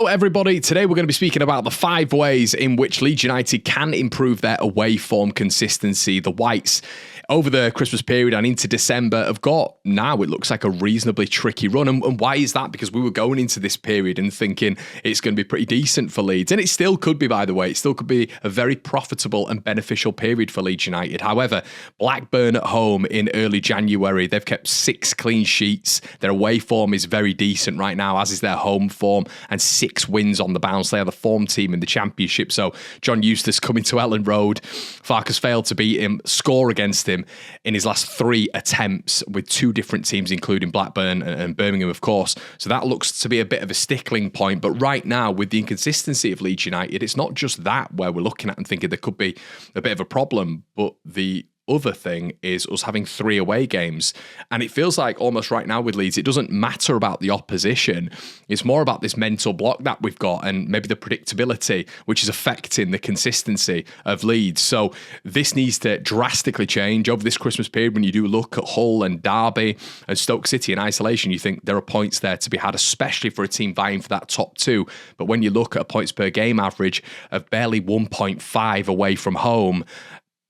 Hello everybody, today we're going to be speaking about the 5 ways in which Leeds United can improve their away form consistency. The Whites, over the Christmas period and into December, have got, now it looks like, a reasonably tricky run. And why is that? Because we were going into this period and thinking it's going to be pretty decent for Leeds. And it still could be, by the way. It still could be a very profitable and beneficial period for Leeds United. However, Blackburn at home in early January, they've kept 6 clean sheets. Their away form is very decent right now, as is their home form, and 6 wins on the bounce. They are the form team in the Championship. So John Eustace coming to Ellen Road. Farkas failed to beat him, score against him in his last 3 attempts with 2 different teams, including Blackburn and Birmingham, of course. So that looks to be a bit of a stickling point. But right now, with the inconsistency of Leeds United, it's not just that where we're looking at and thinking there could be a bit of a problem, but the other thing is us having 3 away games. And it feels like almost right now with Leeds, it doesn't matter about the opposition. It's more about this mental block that we've got and maybe the predictability, which is affecting the consistency of Leeds. So this needs to drastically change over this Christmas period. When you do look at Hull and Derby and Stoke City in isolation, you think there are points there to be had, especially for a team vying for that top 2. But when you look at a points per game average of barely 1.5 away from home,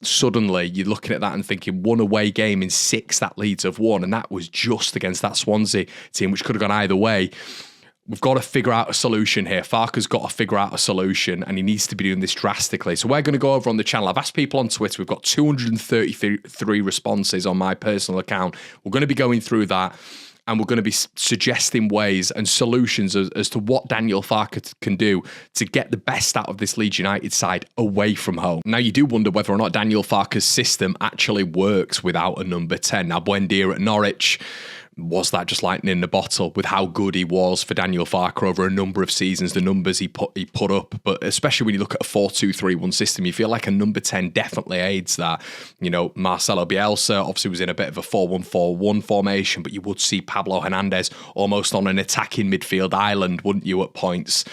suddenly you're looking at that and thinking 1 away game in 6 that Leeds have won, and that was just against that Swansea team, which could have gone either way. We've got to figure out a solution here. Farker's got to figure out a solution, and he needs to be doing this drastically. So we're going to go over on the channel. I've asked people on Twitter. We've got 233 responses on my personal account. We're going to be going through that, and we're going to be suggesting ways and solutions as to what Daniel Farke can do to get the best out of this Leeds United side away from home. Now, you do wonder whether or not Daniel Farke's system actually works without a number 10. Now, Buendia at Norwich, was that just lightning in the bottle with how good he was for Daniel Farke over a number of seasons, the numbers he put up? But especially when you look at a 4-2-3-1 system, you feel like a number 10 definitely aids that. You know, Marcelo Bielsa obviously was in a bit of a 4-1-4-1 formation, but you would see Pablo Hernandez almost on an attacking midfield island, wouldn't you, at points?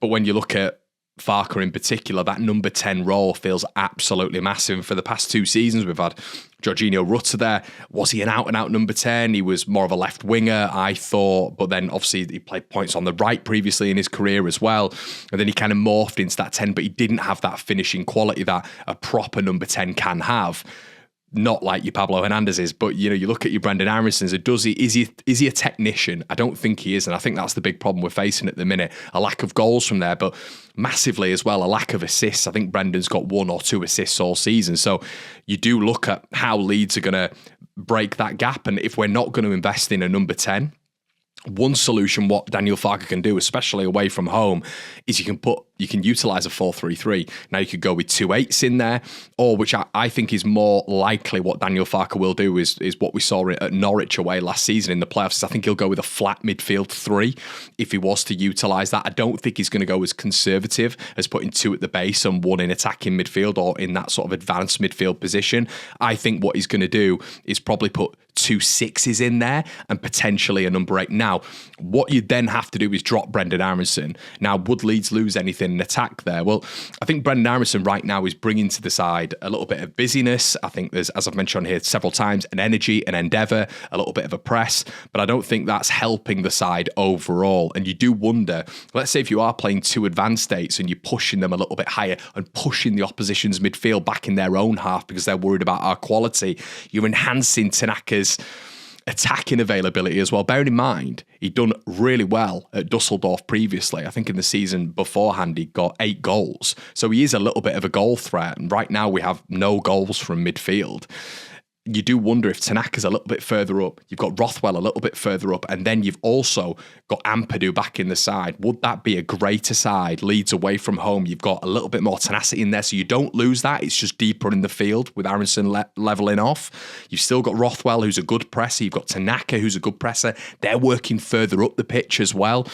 But when you look at Farke in particular, that number 10 role feels absolutely massive. And for the past 2 seasons, we've had Jorginho Rutter there. Was he an out-and-out number 10? He was more of a left winger, I thought, but then obviously he played points on the right previously in his career as well. And then he kind of morphed into that 10, but he didn't have that finishing quality that a proper number 10 can have. Not like your Pablo Hernandez is, but you know, you look at your Brendan Aaronson's. Is he a technician? I don't think he is, and I think that's the big problem we're facing at the minute. A lack of goals from there, but massively as well, a lack of assists. I think Brendan's got 1 or 2 assists all season. So you do look at how Leeds are going to break that gap, and if we're not going to invest in a number 10, one solution what Daniel Farke can do, especially away from home, is you can utilise a 4-3-3. Now you could go with 2 8s in there, or which I think is more likely what Daniel Farke will do is what we saw at Norwich away last season in the playoffs. I think he'll go with a flat midfield 3 if he was to utilise that. I don't think he's going to go as conservative as putting 2 at the base and 1 in attacking midfield or in that sort of advanced midfield position. I think what he's going to do is probably put 2 6s in there and potentially a number 8. Now, what you then have to do is drop Brendan Aronson. Now, would Leeds lose anything in attack there? Well, I think Brendan Aronson right now is bringing to the side a little bit of busyness. I think there's, as I've mentioned on here several times, an energy, an endeavour, a little bit of a press, but I don't think that's helping the side overall. And you do wonder, let's say if you are playing 2 advanced states and you're pushing them a little bit higher and pushing the opposition's midfield back in their own half because they're worried about our quality, you're enhancing Tanaka's attacking availability as well. Bearing in mind, he'd done really well at Dusseldorf previously. I think in the season beforehand, he got 8 goals. So he is a little bit of a goal threat. And right now we have no goals from midfield. You do wonder if Tanaka's a little bit further up. You've got Rothwell a little bit further up. And then you've also got Ampadu back in the side. Would that be a greater side? Leeds away from home. You've got a little bit more tenacity in there. So you don't lose that. It's just deeper in the field with Aronson levelling off. You've still got Rothwell, who's a good presser. You've got Tanaka, who's a good presser. They're working further up the pitch as well.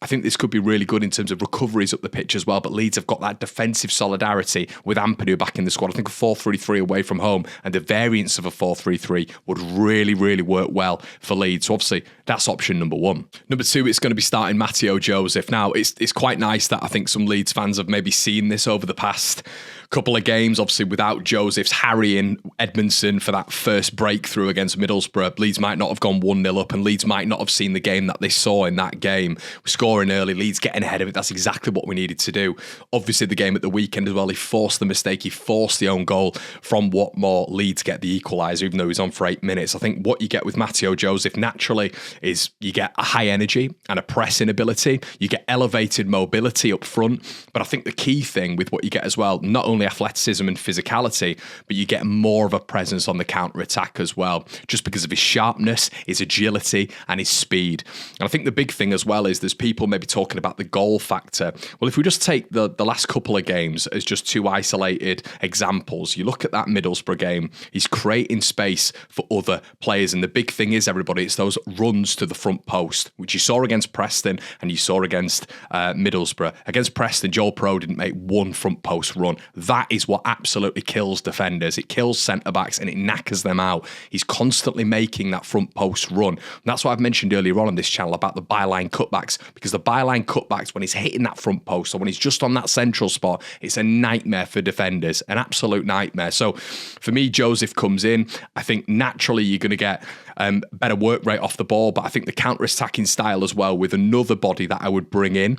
I think this could be really good in terms of recoveries up the pitch as well, but Leeds have got that defensive solidarity with Ampadu back in the squad. I think a 4-3-3 away from home and the variance of a 4-3-3 would really, really work well for Leeds. So obviously, that's option number 1. Number 2, it's going to be starting Matio Joseph. Now, it's quite nice that I think some Leeds fans have maybe seen this over the past couple of games, obviously without Joseph's harrying Edmondson for that first breakthrough against Middlesbrough. Leeds might not have gone 1-0 up, and Leeds might not have seen the game that they saw in that game. Scoring early, Leeds getting ahead of it, that's exactly what we needed to do. Obviously the game at the weekend as well, he forced the mistake, he forced the own goal from Watmore. Leeds get the equaliser, even though he's on for 8 minutes. I think what you get with Matio Joseph naturally is you get a high energy and a pressing ability, you get elevated mobility up front, but I think the key thing with what you get as well, not only athleticism and physicality, but you get more of a presence on the counter-attack as well, just because of his sharpness, his agility and his speed. And I think the big thing as well is there's people maybe talking about the goal factor. Well, if we just take the last couple of games as just two isolated examples, you look at that Middlesbrough game, he's creating space for other players, and the big thing is, everybody, it's those runs to the front post, which you saw against Preston and you saw against Middlesbrough. Against Preston, Joel Pro didn't make one front post run. That is what absolutely kills defenders. It kills centre-backs and it knackers them out. He's constantly making that front post run. And that's what I've mentioned earlier on this channel about the byline cutbacks, because the byline cutbacks, when he's hitting that front post or when he's just on that central spot, it's a nightmare for defenders, an absolute nightmare. So for me, Joseph comes in. I think naturally you're going to get better work rate off the ball, but I think the counter-attacking style as well with another body that I would bring in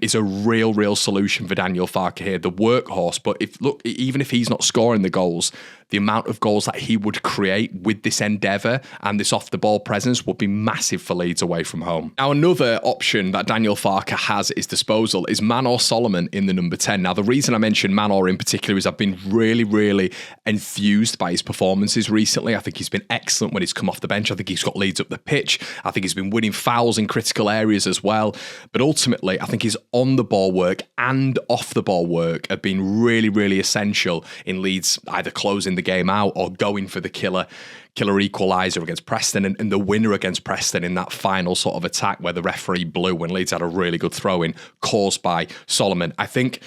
is a real solution for Daniel Farke here, the workhorse. But even if he's not scoring the goals, the amount of goals that he would create with this endeavour and this off-the-ball presence would be massive for Leeds away from home. Now, another option that Daniel Farke has at his disposal is Manor Solomon in the number 10. Now, the reason I mention Manor in particular is I've been really enthused by his performances recently. I think he's been excellent when he's come off the bench. I think he's got Leeds up the pitch. I think he's been winning fouls in critical areas as well. But ultimately, I think his on-the-ball work and off-the-ball work have been really essential in Leeds either closing the game out or going for the killer equaliser against Preston and the winner against Preston in that final sort of attack where the referee blew when Leeds had a really good throw-in caused by Solomon. I think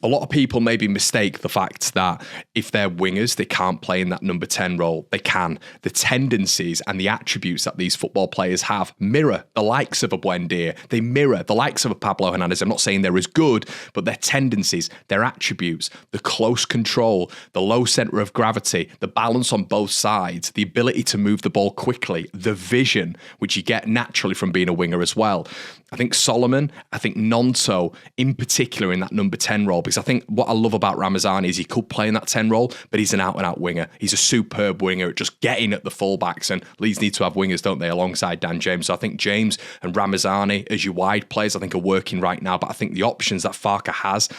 a lot of people maybe mistake the fact that if they're wingers, they can't play in that number 10 role. They can. The tendencies and the attributes that these football players have mirror the likes of a Buendia. They mirror the likes of a Pablo Hernandez. I'm not saying they're as good, but their tendencies, their attributes, the close control, the low centre of gravity, the balance on both sides, the ability to move the ball quickly, the vision, which you get naturally from being a winger as well. I think Solomon, I think Gnonto in particular in that number 10 role, because I think what I love about Ramazani is he could play in that 10 role, but he's an out-and-out winger. He's a superb winger at just getting at the fullbacks, and Leeds need to have wingers, don't they, alongside Dan James. So I think James and Ramazani as your wide players, I think are working right now, but I think the options that Farke has,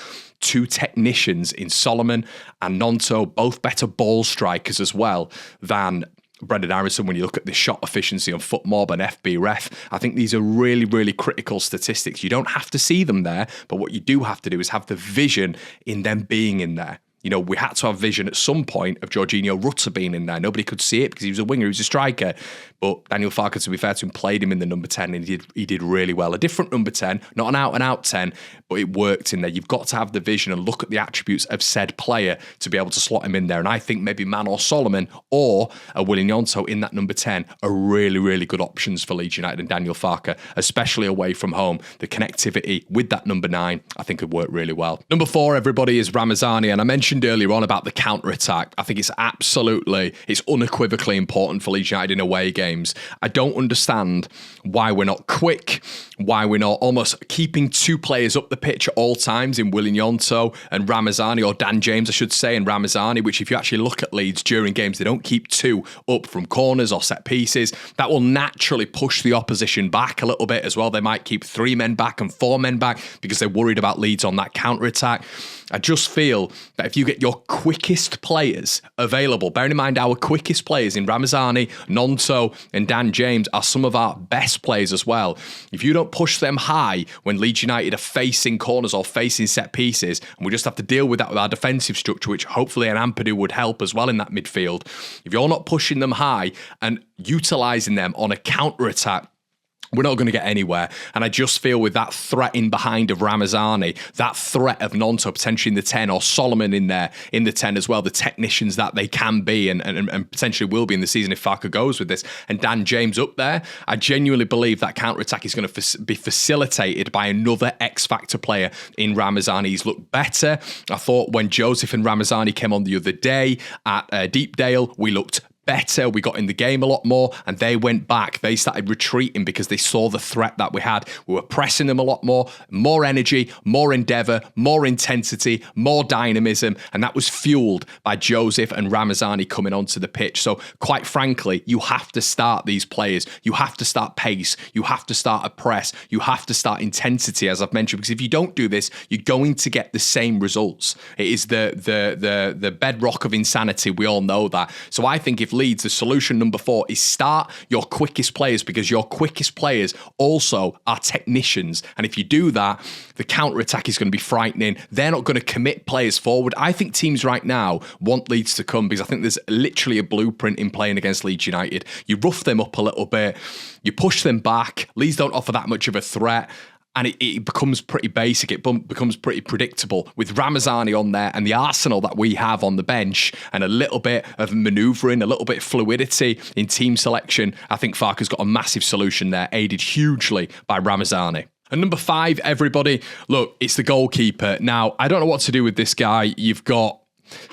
two technicians in Solomon and Gnonto, both better ball strikers as well than Brendan Harrison, when you look at the shot efficiency on FootMob and FBref, I think these are really critical statistics. You don't have to see them there, but what you do have to do is have the vision in them being in there. You know, we had to have vision at some point of Jorginho Rutter being in there. Nobody could see it because he was a winger, he was a striker. But Daniel Farke, to be fair to him, played him in the number 10 and he did really well. A different number 10, not an out-and-out 10, but it worked in there. You've got to have the vision and look at the attributes of said player to be able to slot him in there. And I think maybe Manor Solomon or a Willie Gnonto in that number 10 are really good options for Leeds United and Daniel Farke, especially away from home. The connectivity with that number 9, I think could work really well. Number 4, everybody, is Ramazani. And I mentioned earlier on about the counter-attack. I think it's unequivocally important for Leeds United in away games. I don't understand why we're not quick, why we're not almost keeping two players up the pitch at all times in Willie Gnonto and Ramazani, or Dan James, I should say, and Ramazani, which if you actually look at Leeds during games, they don't keep two up from corners or set pieces. That will naturally push the opposition back a little bit as well. They might keep 3 men back and 4 men back because they're worried about Leeds on that counter-attack. I just feel that if you get your quickest players available, bearing in mind our quickest players in Ramazani, Gnonto and Dan James are some of our best players as well. If you don't push them high when Leeds United are facing corners or facing set pieces, and we just have to deal with that with our defensive structure, which hopefully an Ampadu would help as well in that midfield. If you're not pushing them high and utilising them on a counter-attack, we're not going to get anywhere. And I just feel with that threat in behind of Ramazani, that threat of Gnonto potentially in the 10, or Solomon in there in the 10 as well, the technicians that they can be and potentially will be in the season if Farke goes with this, and Dan James up there, I genuinely believe that counter-attack is going to be facilitated by another X-factor player in Ramazani. He's looked better. I thought when Joseph and Ramazani came on the other day at Deepdale, we looked better. We got in the game a lot more, and they went back. They started retreating because they saw the threat that we had. We were pressing them a lot more energy, more endeavour, more intensity, more dynamism, and that was fueled by Joseph and Ramazani coming onto the pitch. So quite frankly, you have to start these players. You have to start pace. You have to start a press. You have to start intensity, as I've mentioned, because if you don't do this, you're going to get the same results. It is the bedrock of insanity. We all know that. So I think if Leeds, the solution number 4 is start your quickest players, because your quickest players also are technicians. And if you do that, the counter-attack is going to be frightening. They're not going to commit players forward. I think teams right now want Leeds to come, because I think there's literally a blueprint in playing against Leeds United. You rough them up a little bit, you push them back. Leeds don't offer that much of a threat. And it becomes pretty basic. It becomes pretty predictable with Ramazani on there and the arsenal that we have on the bench and a little bit of manoeuvring, a little bit of fluidity in team selection. I think Farke's got a massive solution there, aided hugely by Ramazani. And number 5, everybody, look, it's the goalkeeper. Now, I don't know what to do with this guy. You've got,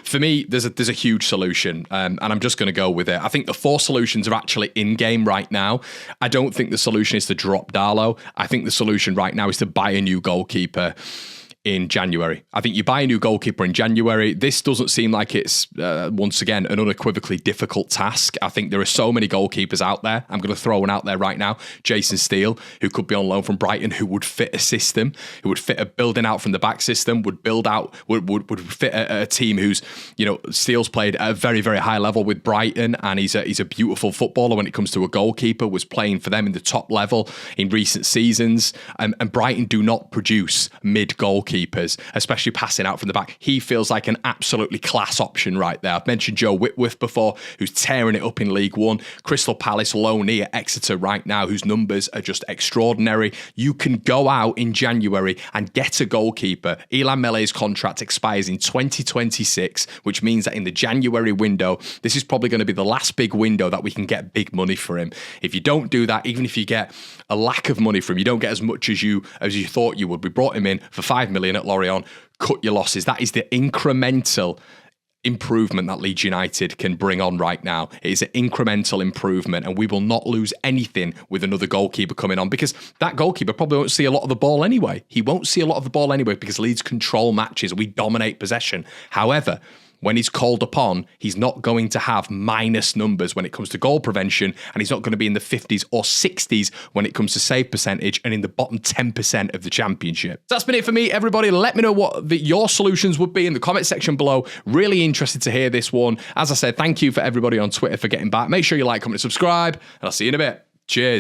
for me, there's a huge solution, and I'm just going to go with it. I think the 4 solutions are actually in-game right now. I don't think the solution is to drop Darlow. I think the solution right now is to buy a new goalkeeper in January. I think you buy a new goalkeeper in January. This doesn't seem like it's, once again, an unequivocally difficult task. I think there are so many goalkeepers out there. I'm going to throw one out there right now. Jason Steele, who could be on loan from Brighton, who would fit a system, who would fit a building out from the back system, would fit a team who's, Steele's played at a very, very high level with Brighton, and he's a beautiful footballer when it comes to a goalkeeper, was playing for them in the top level in recent seasons. And Brighton do not produce mid goalkeepers, especially passing out from the back. He feels like an absolutely class option right there. I've mentioned Joe Whitworth before, who's tearing it up in League One. Crystal Palace loanee at Exeter right now, whose numbers are just extraordinary. You can go out in January and get a goalkeeper. Ilan Mele's contract expires in 2026, which means that in the January window, this is probably going to be the last big window that we can get big money for him. If you don't do that, even if you get a lack of money for him, you don't get as much as you thought you would. We brought him in for 5 million at Lorient. Cut your losses. That is the incremental improvement that Leeds United can bring on right now. It is an incremental improvement, and we will not lose anything with another goalkeeper coming on, because that goalkeeper probably won't see a lot of the ball anyway. He won't see a lot of the ball anyway because Leeds control matches. We dominate possession. However, when he's called upon, he's not going to have minus numbers when it comes to goal prevention, and he's not going to be in the 50s or 60s when it comes to save percentage and in the bottom 10% of the championship. So that's been it for me, everybody. Let me know what your solutions would be in the comment section below. Really interested to hear this one. As I said, thank you for everybody on Twitter for getting back. Make sure you like, comment, subscribe, and I'll see you in a bit. Cheers.